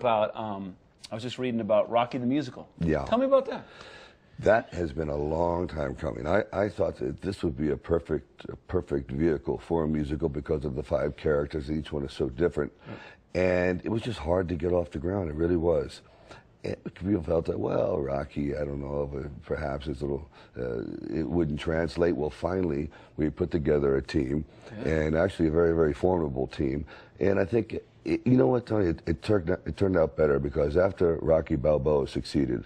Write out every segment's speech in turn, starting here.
about, I was just reading about Rocky the Musical. Yeah. Tell me about that. That has been a long time coming. I thought that this would be a perfect vehicle for a musical because of the 5 characters. Each one is so different. And it was just hard to get off the ground. It really was. And people felt that, well, Rocky, I don't know, perhaps it's a little, it wouldn't translate. Well, finally, we put together a team, and actually a very, very formidable team. And I think, you know what, Tony, it turned out better because after Rocky Balboa succeeded,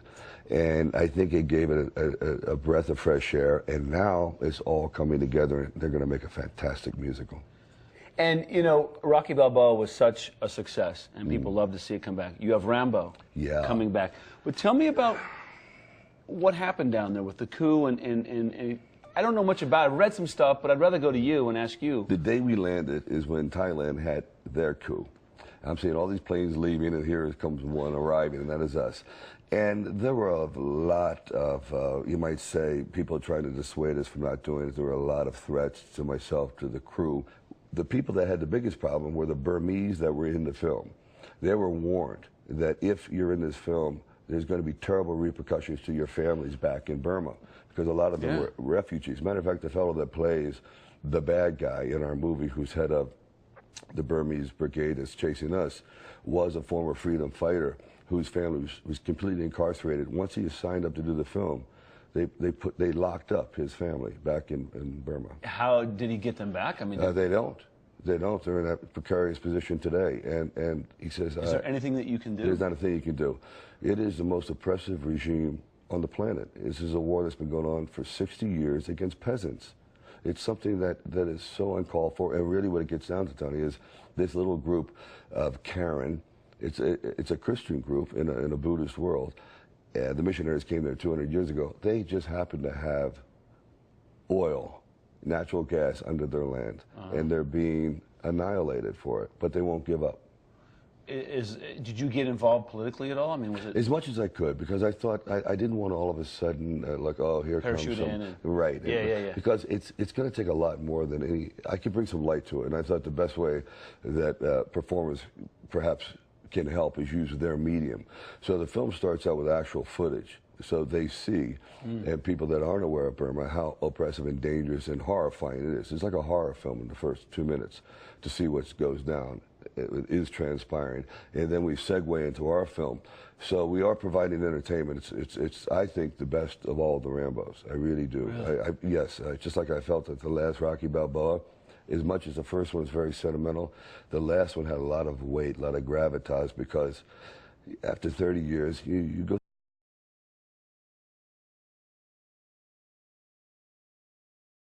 and I think it gave it a breath of fresh air, and now it's all coming together, and they're going to make a fantastic musical. And, you know, Rocky Balboa was such a success, and people love to see it come back. You have Rambo coming back. But tell me about what happened down there with the coup, and I don't know much about it. I read some stuff, but I'd rather go to you and ask you. The day we landed is when Thailand had their coup. I'm seeing all these planes leaving, and here comes one arriving, and that is us. And there were a lot of, you might say, people trying to dissuade us from not doing it. There were a lot of threats to myself, to the crew. The people that had the biggest problem were the Burmese that were in the film. They were warned that if you're in this film, there's going to be terrible repercussions to your families back in Burma, because a lot of them were refugees. Matter of fact, the fellow that plays the bad guy in our movie, who's head of the Burmese brigade that's chasing us, was a former freedom fighter whose family was completely incarcerated. Once he signed up to do the film, they locked up his family back in Burma. How did he get them back? I mean, they don't. They don't. They're in that precarious position today. And he says, is there anything that you can do? There's not a thing you can do. It is the most oppressive regime on the planet. This is a war that's been going on for 60 years against peasants. It's something that is so uncalled for. And really what it gets down to, Tony, is this little group of Karen. It's a Christian group in a Buddhist world. The missionaries came there 200 years ago. They just happened to have oil, natural gas under their land, and they're being annihilated for it, but they won't give up. Did you get involved politically at all? I mean, was it as much as I could, because I thought I didn't want to all of a sudden like, oh, here comes some, right? Yeah. Because it's going to take a lot more than any. I could bring some light to it, and I thought the best way that performers perhaps can help is use their medium. So the film starts out with actual footage, so they see, and people that aren't aware of Burma, how oppressive and dangerous and horrifying it is. It's like a horror film in the first 2 minutes to see what goes down. It is transpiring, and then we segue into our film. So we are providing entertainment. It's I think the best of all the Rambos. I really do. Really? Yes, just like I felt at the last Rocky Balboa. As much as the first one was very sentimental, the last one had a lot of weight, a lot of gravitas, because after 30 years, you go